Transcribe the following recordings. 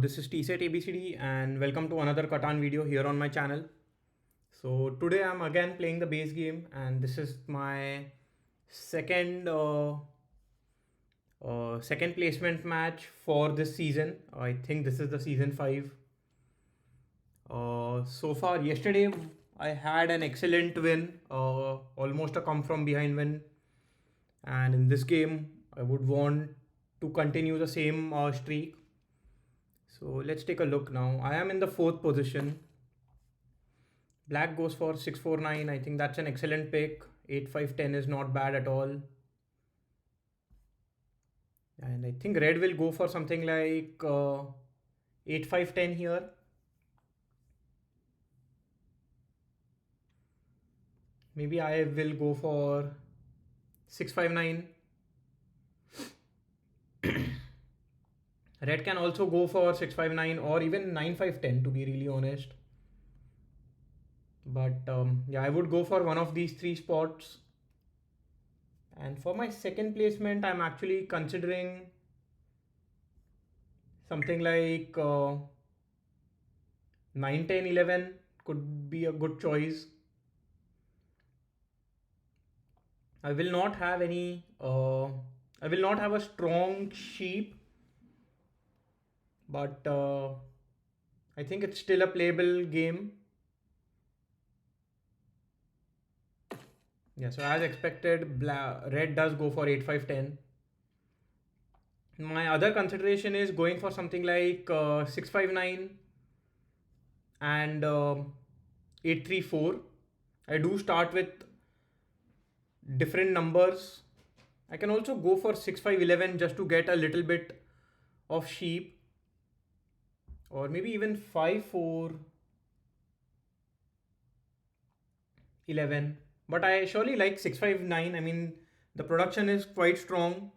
This is TSET ABCD and welcome to another Catan video here on my channel. So today I'm again playing the base game and this is my second placement match for this season. I think this is the season 5. So far yesterday I had an excellent win, almost a come from behind win, and in this game I would want to continue the same streak. So let's take a look now. I am in the 4th position. Black goes for 649. I think that's an excellent pick. 8-5-10 is not bad at all. And I think red will go for something like 8-5-10 here. Maybe I will go for 6-5-9. Red can also go for 6-5-9 or even 9-5-10 to be really honest. But yeah, I would go for one of these 3 spots. And for my second placement, I'm actually considering something like 9, 10, 11 could be a good choice. I will not have a strong sheep, but I think it's still a playable game. Yeah, so as expected, red does go for 8-5-10. My other consideration is going for something like 6-5-9 and 8-3-4. I do start with different numbers. I can also go for 6-5-11 just to get a little bit of sheep, or maybe even 5-4-11. But I surely like 6-5-9. I mean, the production is quite strong.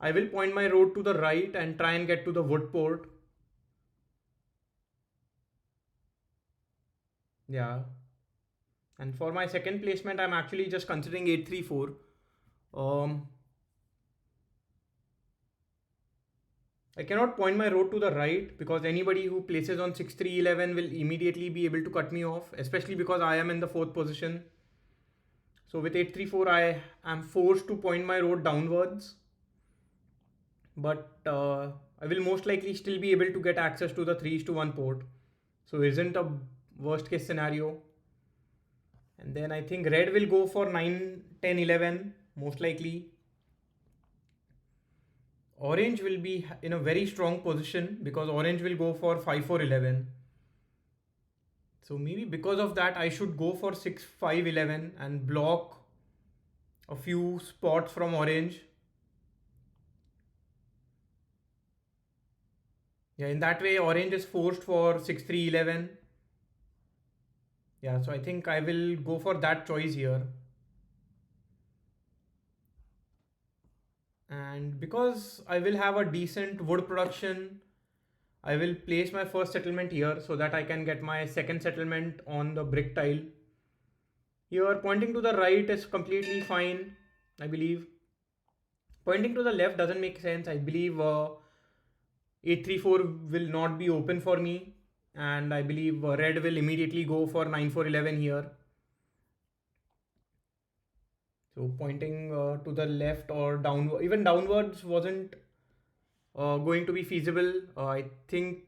I will point my road to the right and try and get to the wood port. Yeah. And for my second placement, I'm actually just considering 8-3-4. I cannot point my road to the right because anybody who places on 6-3-11 will immediately be able to cut me off, especially because I am in the 4th position. So with 8-3-4, I am forced to point my road downwards. But I will most likely still be able to get access to the 3:1 port. So isn't a worst case scenario. And then I think red will go for 9, 10, 11 most likely. Orange will be in a very strong position because orange will go for 5-4-11. So maybe because of that I should go for 6-5-11 and block a few spots from orange. Yeah, in that way orange is forced for 6-3-11. Yeah, so I think I will go for that choice here. And because I will have a decent wood production, I will place my first settlement here so that I can get my second settlement on the brick tile. Here pointing to the right is completely fine, I believe. Pointing to the left doesn't make sense. I believe 8-3-4 will not be open for me, and I believe red will immediately go for 9-4-11 here. So pointing to the left or downward, even downwards wasn't going to be feasible. I think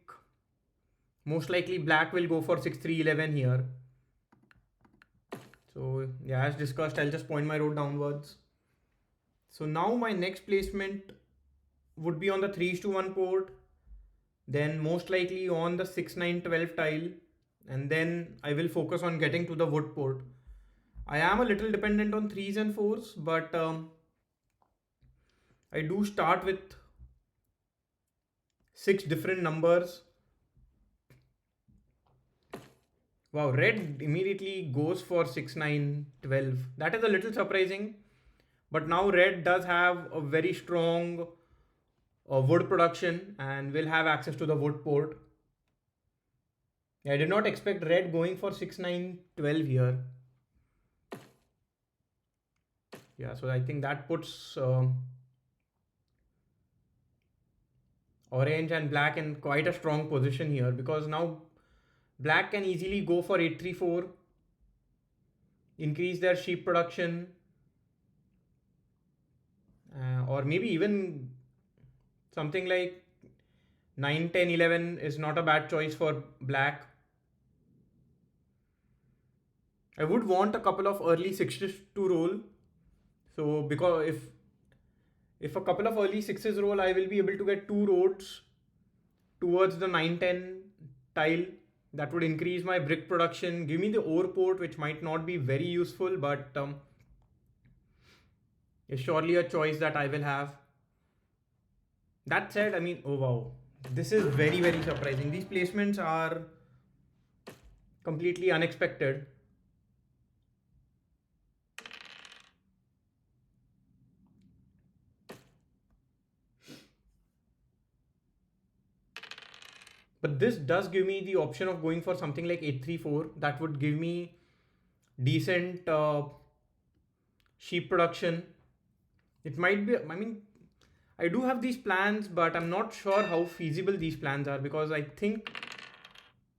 most likely black will go for 6-3-11 here. So yeah, as discussed, I'll just point my road downwards. So now my next placement would be on the 3:1 port, then most likely on the 6-9-12 tile, and then I will focus on getting to the wood port. I am a little dependent on 3s and 4s, but I do start with 6 different numbers. Wow, red immediately goes for 6-9-12. That is a little surprising, but now red does have a very strong wood production and will have access to the wood port. I did not expect red going for 6-9-12 here. Yeah, so I think that puts orange and black in quite a strong position here, because now black can easily go for 834, increase their sheep production, or maybe even something like 9, 10, 11 is not a bad choice for black. I would want a couple of early sixes to roll. So because if a couple of early sixes roll, I will be able to get two roads towards the 9-10 tile. That would increase my brick production, give me the ore port, which might not be very useful, but is surely a choice that I will have. That said, I mean, oh wow, this is very, very surprising. These placements are completely unexpected. But this does give me the option of going for something like 834. That would give me decent sheep production. It might be, I mean, I do have these plans, but I'm not sure how feasible these plans are, because I think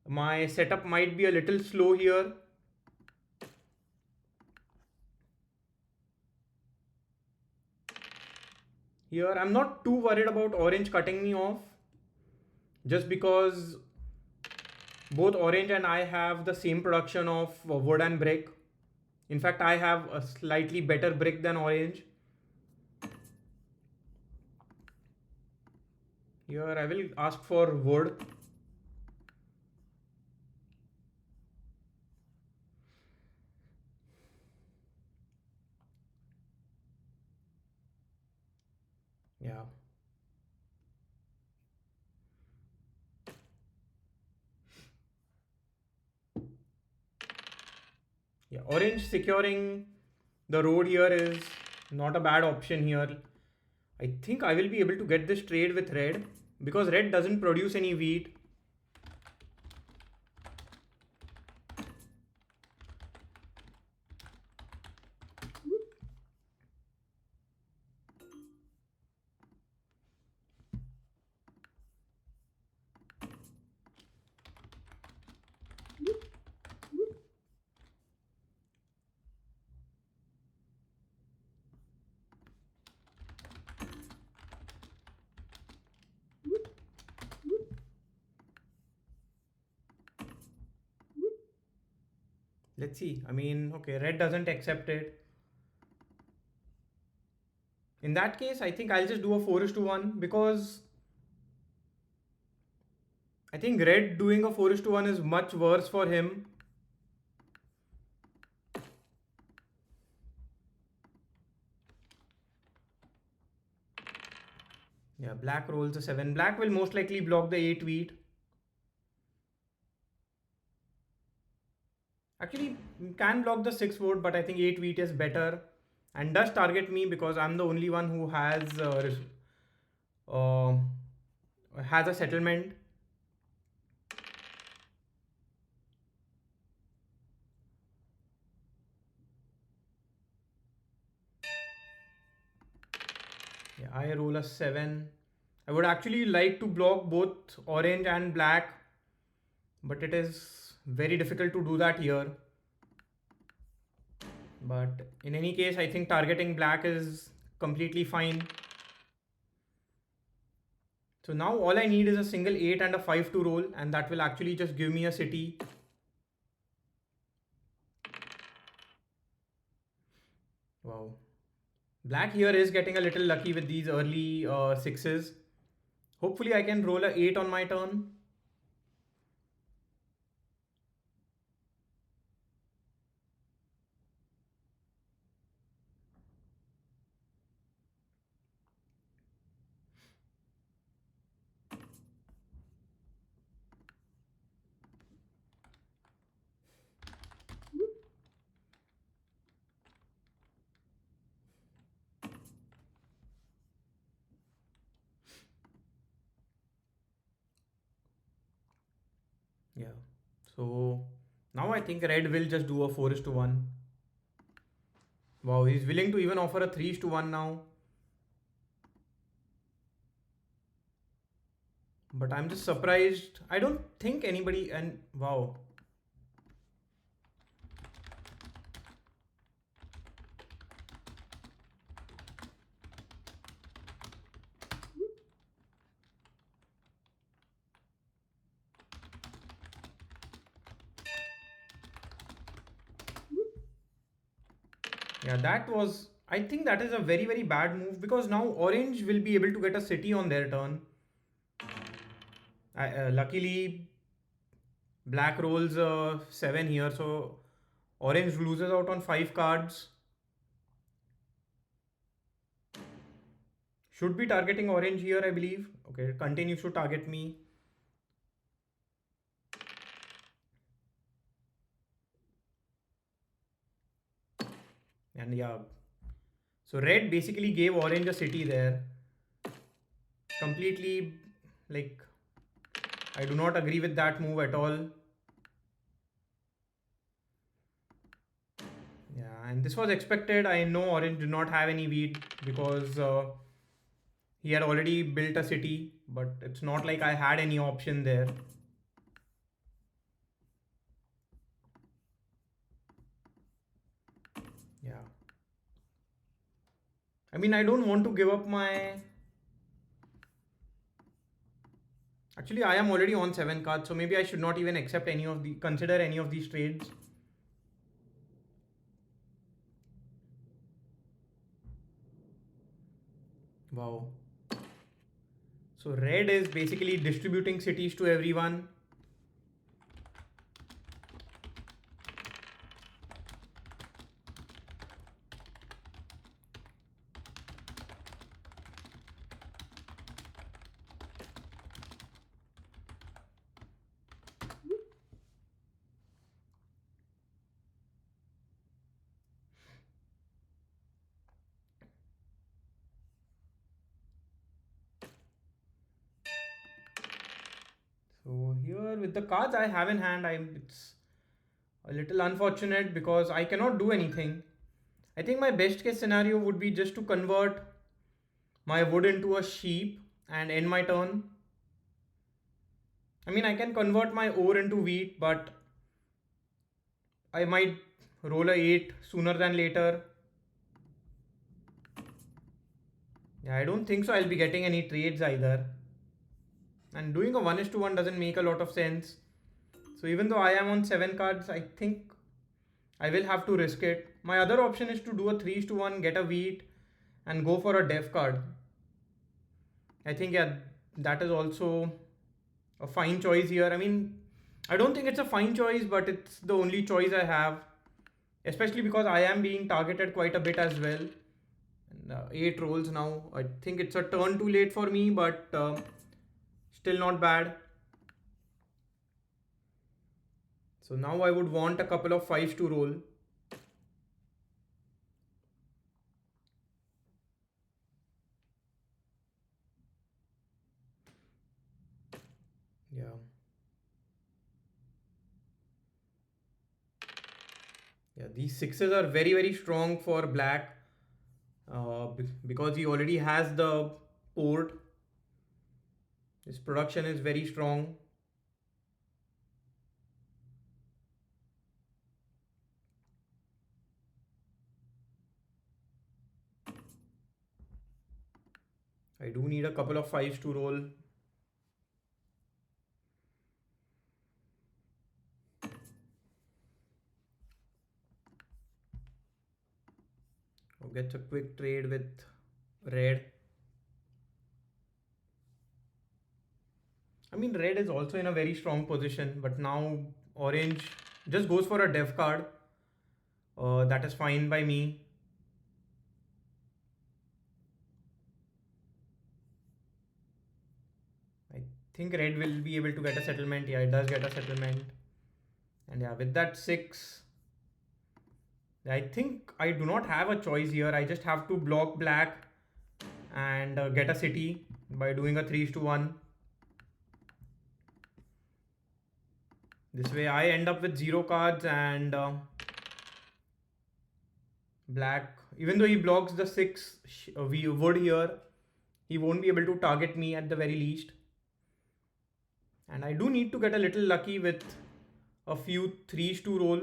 my setup might be a little slow here. Here, I'm not too worried about orange cutting me off, just because both orange and I have the same production of wood and brick. In fact, I have a slightly better brick than orange. Here I will ask for wood. Yeah. Yeah, orange securing the road here is not a bad option here. I think I will be able to get this trade with red, because red doesn't produce any wheat. Let's see. I mean, okay, red doesn't accept it. In that case, I think I'll just do a 4:1, because I think red doing a 4:1 is much worse for him. Yeah, black rolls a 7. Black will most likely block the 8 wheat. Actually, can block the 6 vote, but I think 8 wheat is better and does target me, because I'm the only one who uh, has a settlement. Yeah, I roll a 7. I would actually like to block both orange and black, but it is very difficult to do that here. But in any case, I think targeting black is completely fine. So now all I need is a single 8 and a 5 to roll, and that will actually just give me a city. Wow. Black here is getting a little lucky with these early 6s. Hopefully I can roll a 8 on my turn. Yeah. So now I think red will just do a 4:1. Wow, he's willing to even offer a 3:1 now. But I'm just surprised. I don't think anybody, and wow. Yeah, that was. I think that is a very, very bad move because now Orange will be able to get a city on their turn. Luckily, Black rolls 7 here, so Orange loses out on 5 cards. Should be targeting Orange here, I believe. Okay, continues to target me. And yeah, so Red basically gave Orange a city there. Completely, like, I do not agree with that move at all. Yeah, and this was expected. I know Orange did not have any wheat because he had already built a city, but it's not like I had any option there. Yeah. I mean, I don't want to give up my. Actually, I am already on 7 cards, so maybe I should not even accept any of the consider any of these trades. Wow. So red is basically distributing cities to everyone. So here with the cards I have in hand, it's a little unfortunate because I cannot do anything. I think my best case scenario would be just to convert my wood into a sheep and end my turn. I mean, I can convert my ore into wheat, but I might roll a 8 sooner than later. Yeah, I don't think so. I'll be getting any trades either. And doing a 1:1 doesn't make a lot of sense. So even though I am on 7 cards, I think I will have to risk it. My other option is to do a 3:1, get a wheat, and go for a dev card. I think, yeah, that is also a fine choice here. I mean, I don't think it's a fine choice, but it's the only choice I have, especially because I am being targeted quite a bit as well. And, 8 rolls now. I think it's a turn too late for me, but still not bad. So now I would want a couple of 5s to roll. Yeah. Yeah, these 6s are very, very strong for black because he already has the port. His production is very strong. I do need a couple of 5s to roll. Gets a quick trade with red. I mean, red is also in a very strong position, but now orange just goes for a dev card. That is fine by me. I think red will be able to get a settlement. Yeah, it does get a settlement. And yeah, with that 6, I think I do not have a choice here. I just have to block black and get a city by doing a 3:1. This way I end up with 0 cards and black, even though he blocks the 6 wood here, he won't be able to target me at the very least. And I do need to get a little lucky with a few threes to roll,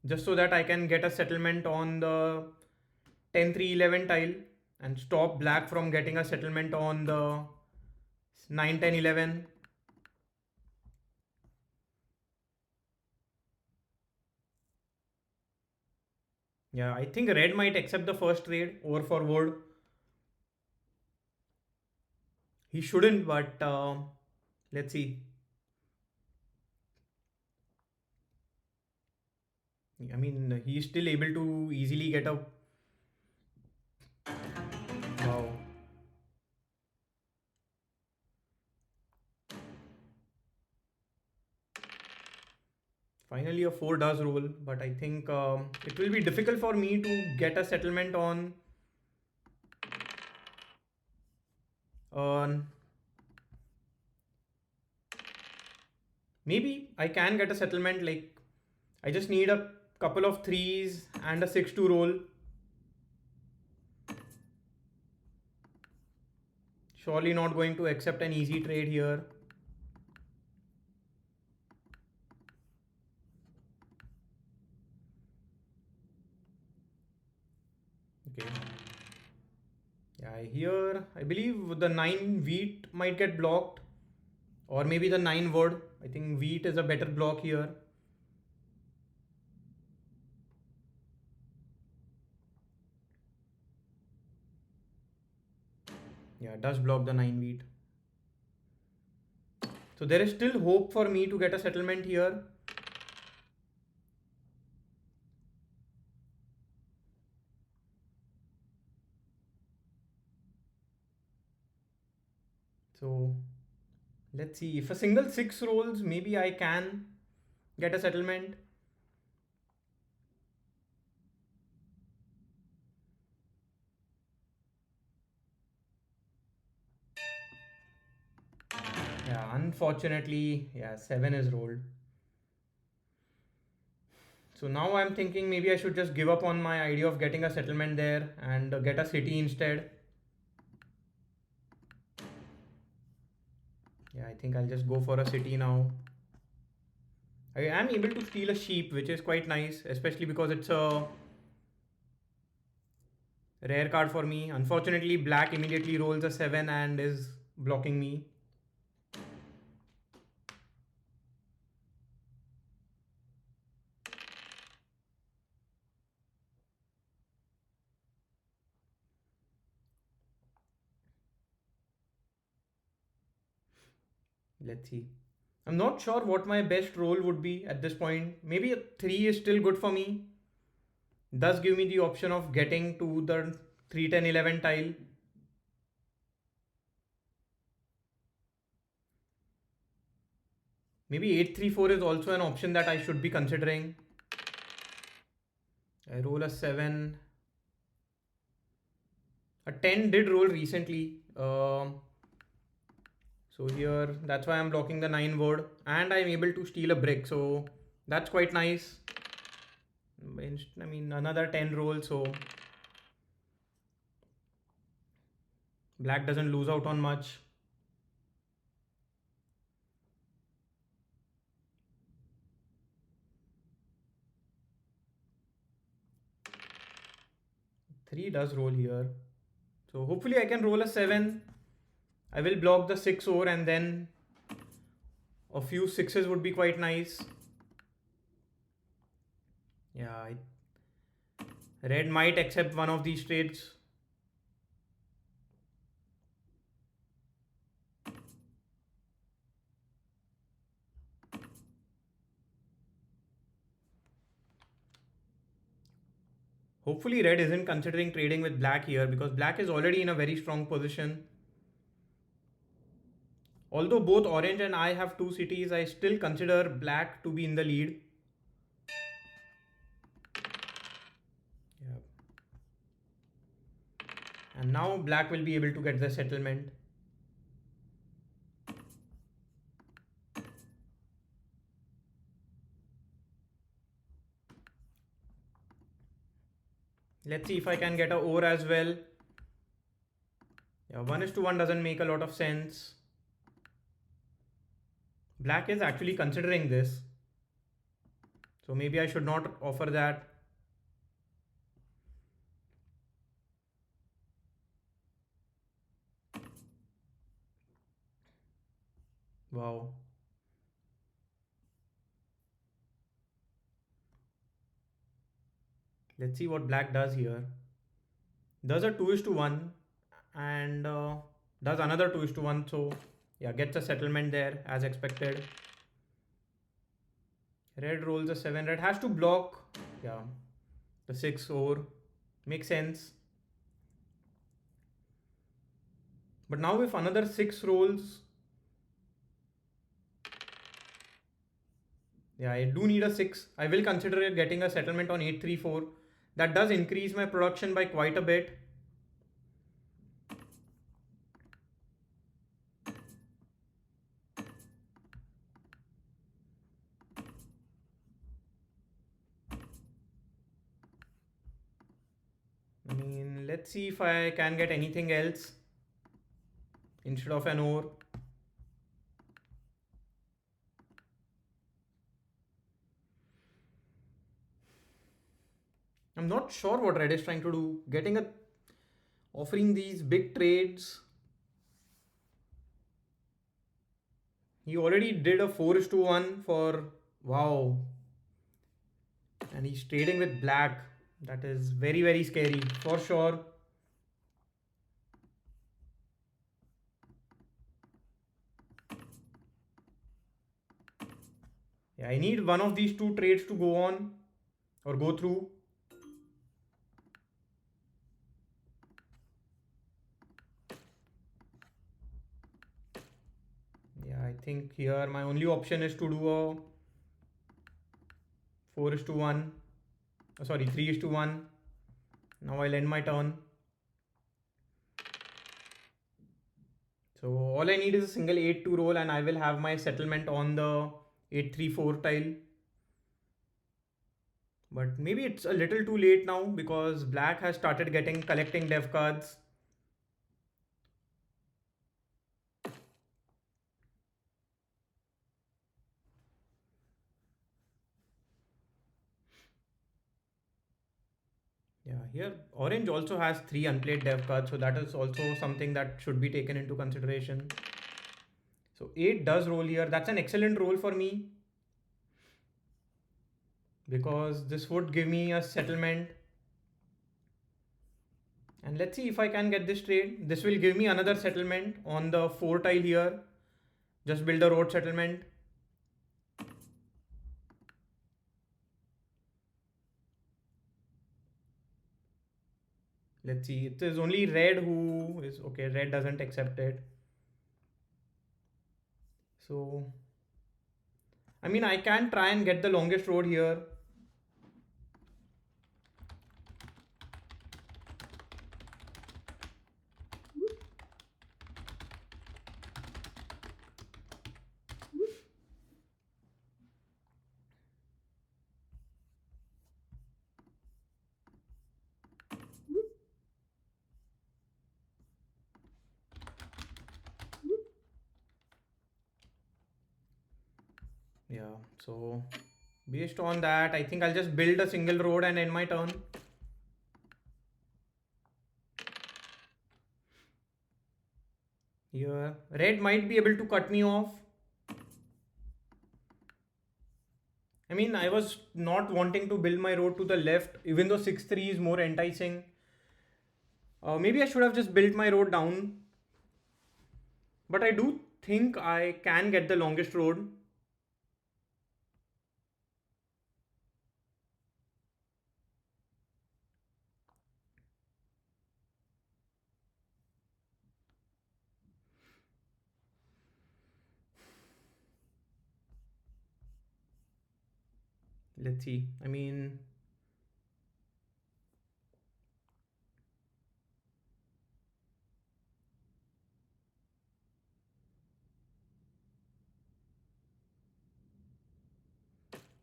just so that I can get a settlement on the 10-3-11 tile and stop black from getting a settlement on the 9-10-11. Yeah, I think red might accept the first trade over forward. He shouldn't, but let's see. I mean, he's still able to easily get a. Wow. Finally, a 4 does roll, but I think it will be difficult for me to get a settlement on. Maybe I can get a settlement, like I just need a couple of threes and a 6 to roll. Surely not going to accept an easy trade here. Okay. Yeah, here I believe the 9 wheat might get blocked, or maybe the 9 wood. I think wheat is a better block here. Yeah, it does block the 9 wheat. So there is still hope for me to get a settlement here. So let's see, if a single 6 rolls, maybe I can get a settlement. Yeah, unfortunately, yeah, 7 is rolled. So now I'm thinking maybe I should just give up on my idea of getting a settlement there and get a city instead. Yeah, I think I'll just go for a city now. I am able to steal a sheep, which is quite nice, especially because it's a rare card for me. Unfortunately, black immediately rolls a 7 and is blocking me. Let's see. I'm not sure what my best roll would be at this point. Maybe a 3 is still good for me. Does give me the option of getting to the 3-10-11 tile. Maybe 8-3-4 is also an option that I should be considering. I roll a 7. A 10 did roll recently. So here, that's why I'm blocking the 9 word. And I'm able to steal a brick. So that's quite nice. I mean, another 10 roll. So black doesn't lose out on much. Three does roll here. So hopefully I can roll a 7. I will block the 6 over, and then a few 6s would be quite nice. Yeah, red might accept one of these trades. Hopefully red isn't considering trading with black here, because black is already in a very strong position. Although both orange and I have 2 cities, I still consider black to be in the lead. Yeah. And now black will be able to get the settlement. Let's see if I can get a ore as well. Yeah, 1:1 doesn't make a lot of sense. Black is actually considering this. So maybe I should not offer that. Wow. Let's see what black does here. Does a 2 is to 1 and does another 2 is to 1. So yeah, gets a settlement there as expected. Red rolls a 7. Red has to block. Yeah, the 6 over. Makes sense. But now if another 6 rolls, yeah, I do need a 6. I will consider getting a settlement on 834. That does increase my production by quite a bit. I mean, let's see if I can get anything else instead of an ore. I'm not sure what red is trying to do. Offering these big trades. He already did a 4 is to 1 for wow. And he's trading with black. That is very, very scary for sure. Yeah, I need one of these two trades to go on or go through. Yeah, I think here my only option is to do a 4 is to 1. Sorry, 3 is to 1. Now I'll end my turn. So all I need is a single 8 to roll and I will have my settlement on the 834 tile. But maybe it's a little too late now because black has started collecting dev cards. Yeah, here orange also has 3 unplayed dev cards, so that is also something that should be taken into consideration. So 8 does roll here. That's an excellent roll for me because this would give me a settlement. And let's see if I can get this trade. This will give me another settlement on the 4 tile here. Just build a road settlement. Let's see. It is only red who is okay. Red doesn't accept it. So, I mean, I can try and get the longest road here. Yeah, so based on that, I think I'll just build a single road and end my turn. Here, red might be able to cut me off. I mean, I was not wanting to build my road to the left, even though 6-3 is more enticing. Maybe I should have just built my road down. But I do think I can get the longest road. Let's see. I mean,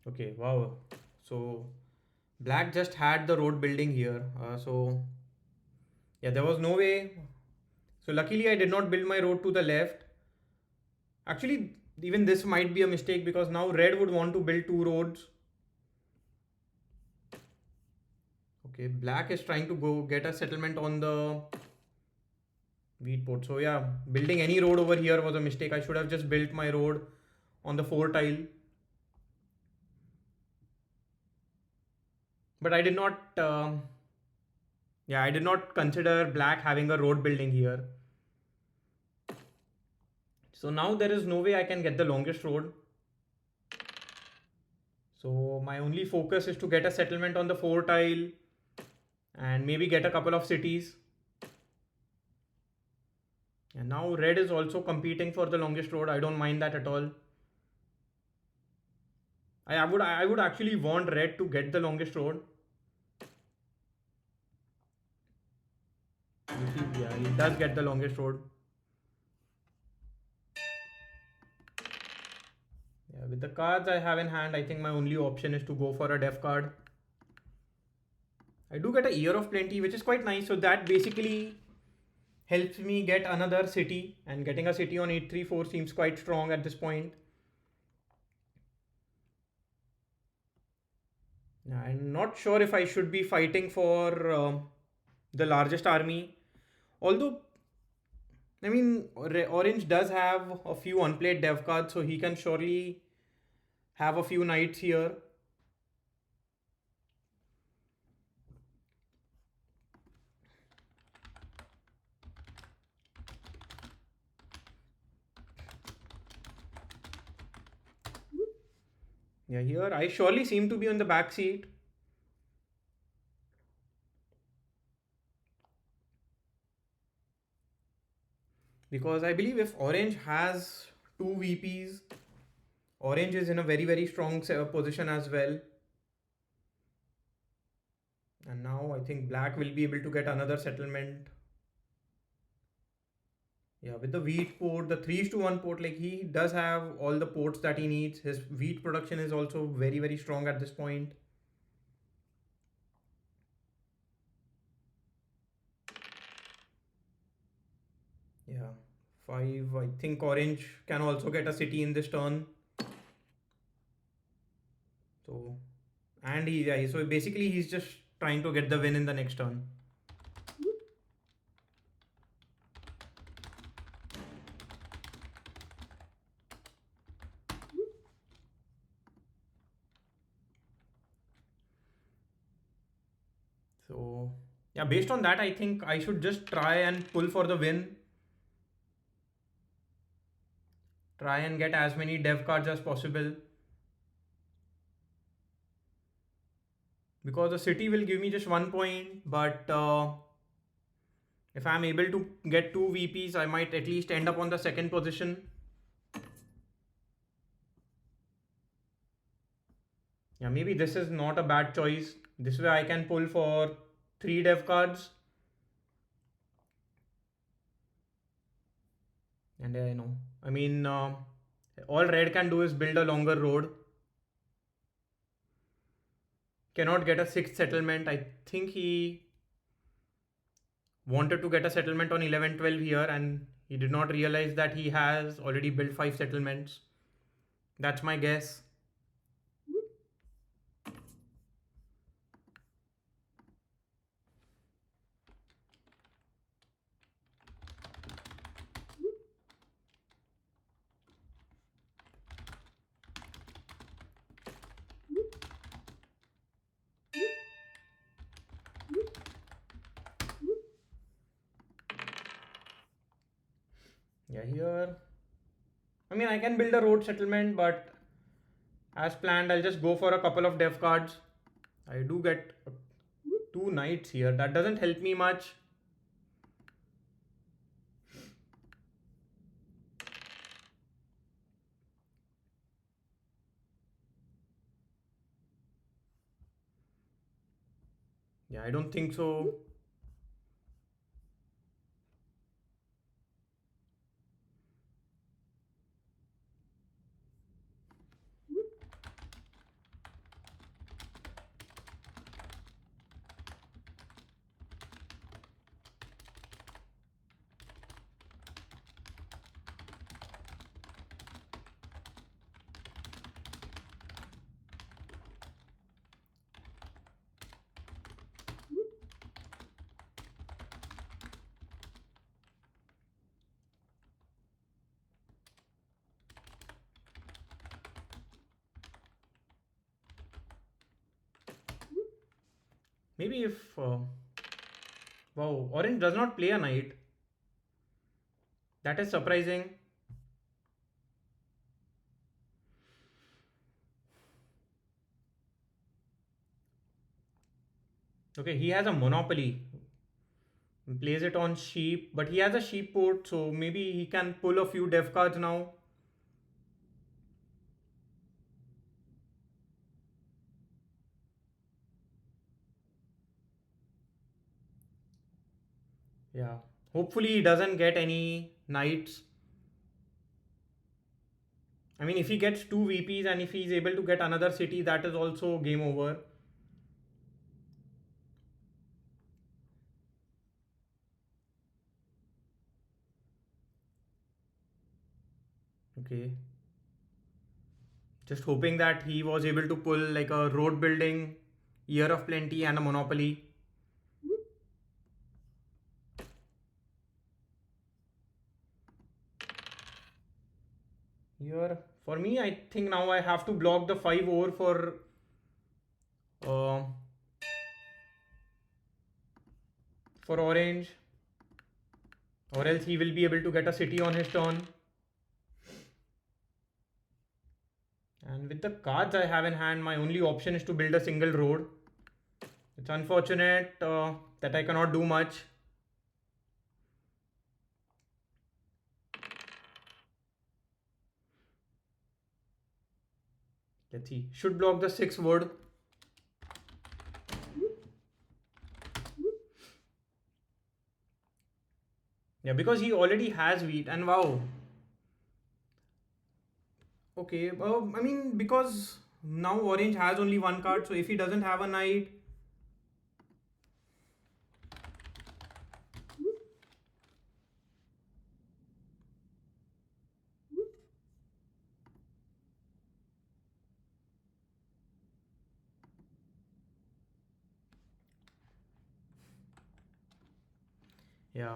okay, wow. So black just had the road building here. So yeah, there was no way. So luckily I did not build my road to the left. Actually, Even this might be a mistake because now red would want to build two roads. Okay, black is trying to go get a settlement on the wheat port. So yeah, building any road over here was a mistake. I should have just built my road on the 4 tile. But I did not, yeah, I did not consider black having a road building here. So now there is no way I can get the longest road. So my only focus is to get a settlement on the 4 tile and maybe get a couple of cities. And now red is also competing for the longest road. I don't mind that at all. I would actually want red to get the longest road. Yeah, he does get the longest road. Yeah, with the cards I have in hand, I think my only option is to go for a def card. I do get a Year of Plenty, which is quite nice. So that basically helps me get another city, and getting a city on 834 seems quite strong at this point. I'm not sure if I should be fighting for the largest army. Although, I mean, Orange does have a few unplayed dev cards, so he can surely have a few knights here. Yeah, here I surely seem to be on the back seat. Because I believe if Orange has two VPs, Orange is in a very strong position as well. And now I think Black will be able to get another settlement. Yeah, with the wheat port, the 3:1 port, like he does have all the ports that he needs. His wheat production is also very strong at this point. Yeah, 5. I think Orange can also get a city in this turn. So, and so basically he's just trying to get the win in the next turn. So yeah, based on that, I think I should just try and pull for the win. Try and get as many dev cards as possible. Because the city will give me just 1 point, but if I'm able to get 2 VPs, I might at least end up on the second position. Yeah, maybe this is not a bad choice. This way I can pull for 3 dev cards. And I know. I mean, all red can do is build a longer road. Cannot get a 6th settlement. I think he wanted to get a settlement on 11-12 here, and he did not realize that he has already built 5 settlements. That's my guess. Yeah, here, I mean, I can build a road settlement, but as planned, I'll just go for a couple of dev cards. I do get 2 knights here. That doesn't help me much. Yeah, I don't think so. Maybe if wow, orange does not play a knight. That is surprising. Okay, he has a monopoly. Plays it on sheep, but he has a sheep port, so maybe he can pull a few dev cards now. Yeah. Hopefully he doesn't get any knights. I mean, if he gets two VPs and if he's able to get another city, that is also game over. Okay. Just hoping that he was able to pull like a road building, year of plenty, and a monopoly. Here, for me, I think now I have to block the 5 over uh, for orange, or else he will be able to get a city on his turn. And with the cards I have in hand, my only option is to build a single road. It's unfortunate that I cannot do much. Let's see. Should block the 6 wood. Yeah, because he already has wheat. And wow. Okay. I mean, because now orange has only one card. So if he doesn't have a knight. Yeah.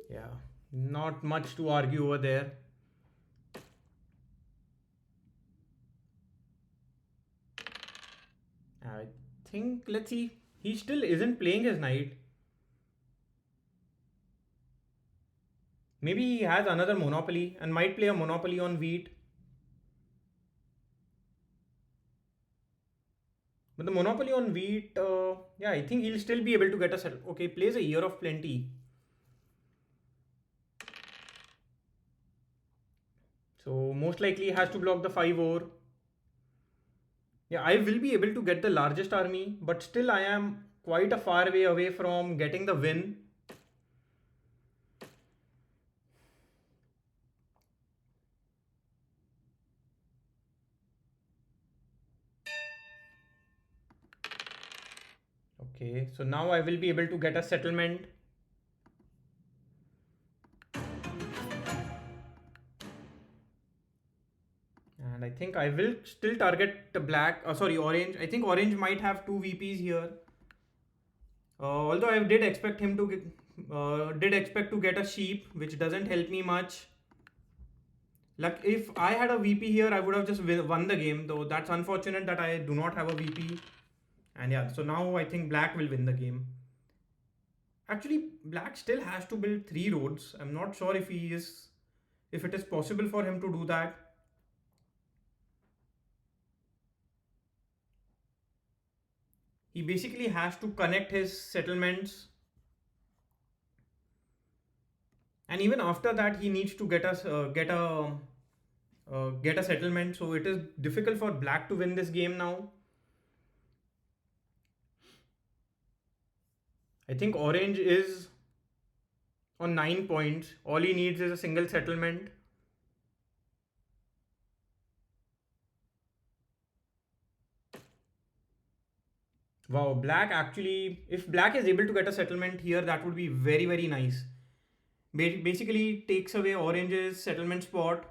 Yeah. Not much to argue over there. I think, let's see. He still isn't playing his knight. Maybe he has another monopoly and might play a monopoly on wheat. But the monopoly on wheat, yeah, I think he'll still be able to get a settle. Okay, plays a year of plenty. So most likely he has to block the 5 over. Yeah, I will be able to get the largest army, but still I am quite a far way away from getting the win. Okay, so now I will be able to get a settlement. And I think I will still target the black, sorry, orange. I think orange might have two VPs here. Although I did expect him to get a sheep, which doesn't help me much. Like if I had a VP here, I would have just won the game. Though that's unfortunate that I do not have a VP. And yeah, so now I think black will win the game. Actually, black still has to build 3 roads. I'm not sure if it is possible for him to do that. He basically has to connect his settlements, and even after that, he needs to get a settlement. So it is difficult for black to win this game now. I think orange is on 9 points. All he needs is a single settlement. Wow, black actually, if black is able to get a settlement here, that would be very, very nice. Basically, takes away orange's settlement spot.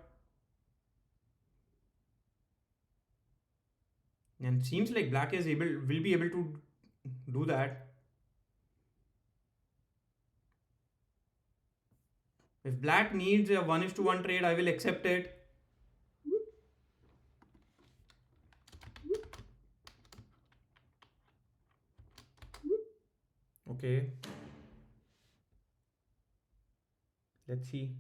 And seems like black is able, will be able to do that. If black needs a 1:1 trade, I will accept it. Okay, let's see.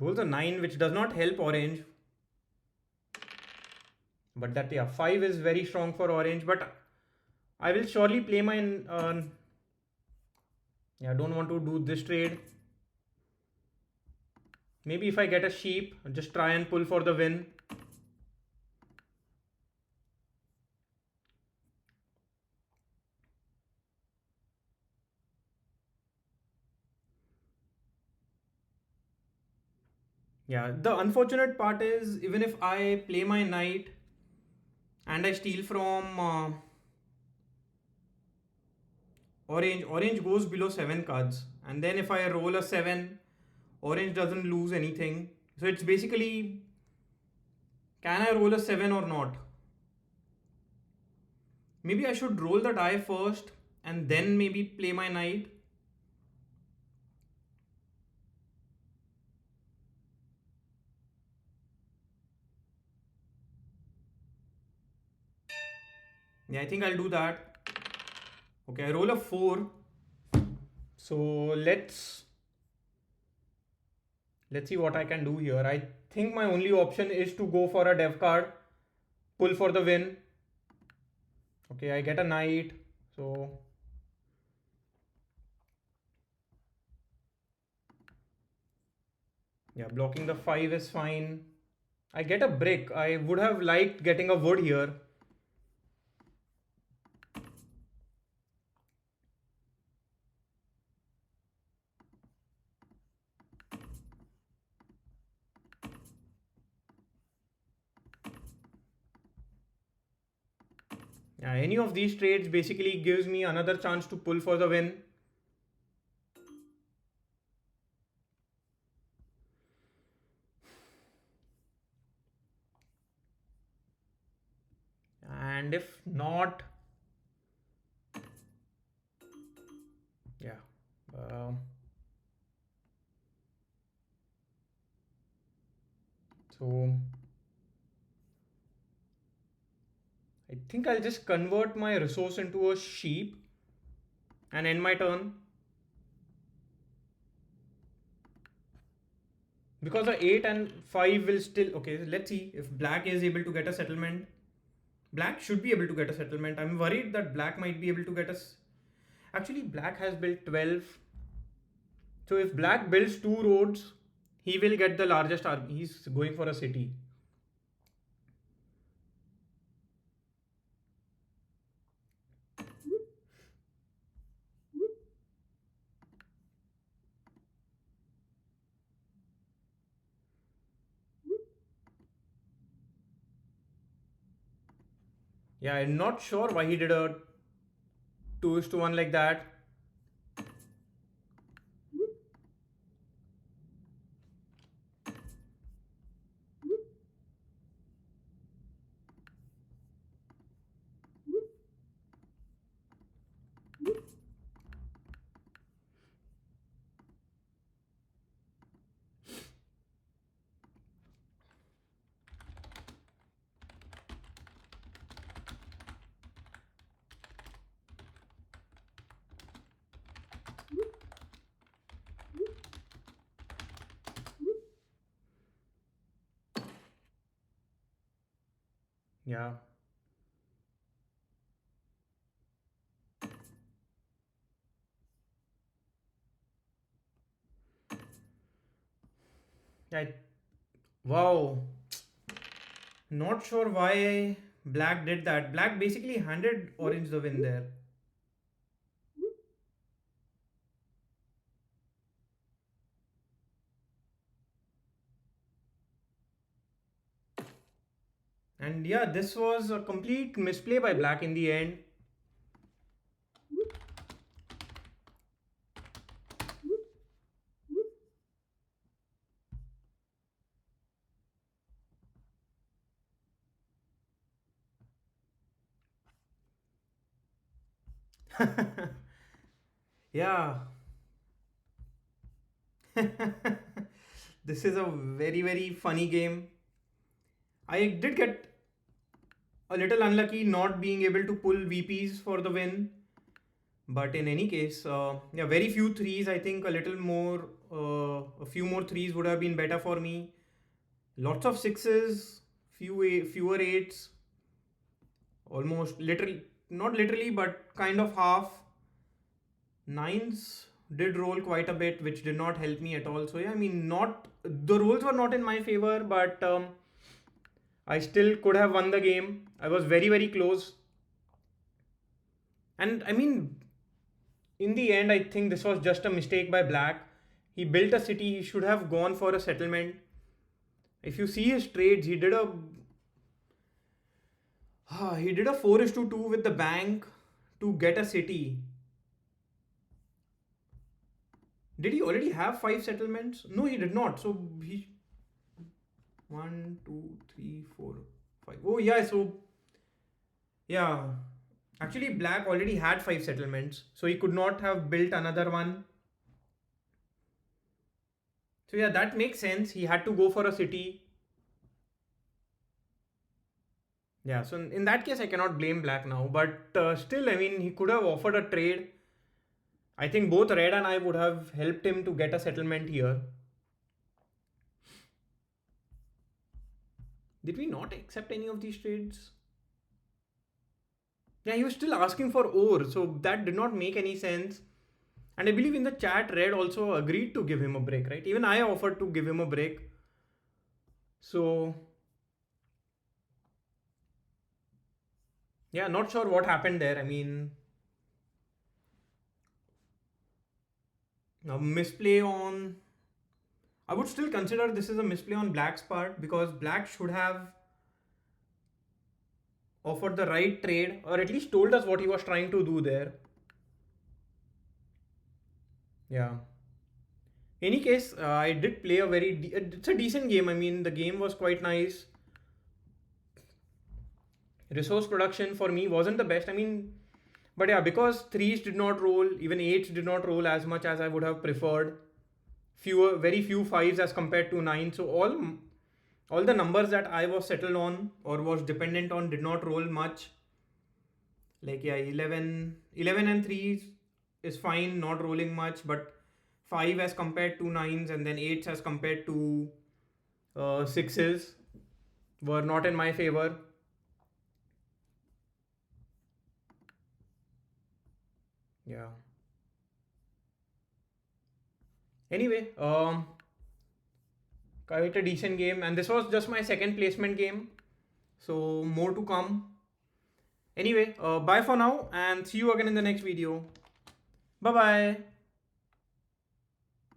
Rolls a 9, which does not help orange. But that, yeah, 5 is very strong for orange. But I will surely play my. Yeah, don't want to do this trade. Maybe if I get a sheep, just try and pull for the win. Yeah, the unfortunate part is even if I play my knight and I steal from orange, orange goes below 7 cards. And then if I roll a 7, orange doesn't lose anything. So it's basically, can I roll a 7 or not? Maybe I should roll the die first and then maybe play my knight. Yeah, I think I'll do that. Okay, I roll a 4. So let's see what I can do here. I think my only option is to go for a dev card, pull for the win. Okay, I get a knight. So yeah, blocking the 5 is fine. I get a brick. I would have liked getting a wood here. Yeah, any of these trades basically gives me another chance to pull for the win. And if not, yeah. Um so I think I'll just convert my resource into a sheep and end my turn. Because the 8 and 5 will still. Okay, let's see if black is able to get a settlement. Black should be able to get a settlement. I'm worried that black might be able to get us. Actually, black has built 12. So if black builds 2 roads, he will get the largest army. He's going for a city. Yeah, I'm not sure why he did a 2:1 like that. Yeah. Yeah. Wow. Not sure why black did that. Black basically handed orange the win there. And yeah, this was a complete misplay by black in the end. Yeah. This is a very, very funny game. I did get a little unlucky not being able to pull VPs for the win. But in any case, yeah, very few threes. I think a little more, a few more threes would have been better for me. Lots of sixes, fewer eights, almost literally, not literally, but kind of half. Nines did roll quite a bit, which did not help me at all. So yeah, I mean, not the rolls were not in my favor, but I still could have won the game. I was very, very close. And I mean, in the end, I think this was just a mistake by Black. He built a city, he should have gone for a settlement. If you see his trades, he did a 4:2 with the bank to get a city. Did he already have 5 settlements? No, he did not. So he 1, 2, 3, 4, 5. Oh yeah, so yeah. Actually, Black already had 5 settlements, so he could not have built another one. So yeah, that makes sense. He had to go for a city. Yeah, so in that case, I cannot blame Black now. But still, I mean, he could have offered a trade. I think both Red and I would have helped him to get a settlement here. Did we not accept any of these trades? Yeah, he was still asking for ore, so that did not make any sense. And I believe in the chat, Red also agreed to give him a break, right? Even I offered to give him a break. So, yeah, not sure what happened there. I mean, a misplay on. I would still consider this is a misplay on Black's part because Black should have offered the right trade or at least told us what he was trying to do there. Yeah. Any case, I did play it's a decent game. I mean, the game was quite nice. Resource production for me wasn't the best. I mean, but yeah, because threes did not roll, even eights did not roll as much as I would have preferred. Very few fives as compared to nine. So all the numbers that I was settled on or was dependent on did not roll much. Like yeah, 11 and 3 is fine, not rolling much, but 5 as compared to 9s and then 8s as compared to 6s were not in my favor. Yeah. Anyway, quite a decent game, and this was just my second placement game, so more to come. Anyway, bye for now, and see you again in the next video. Bye bye.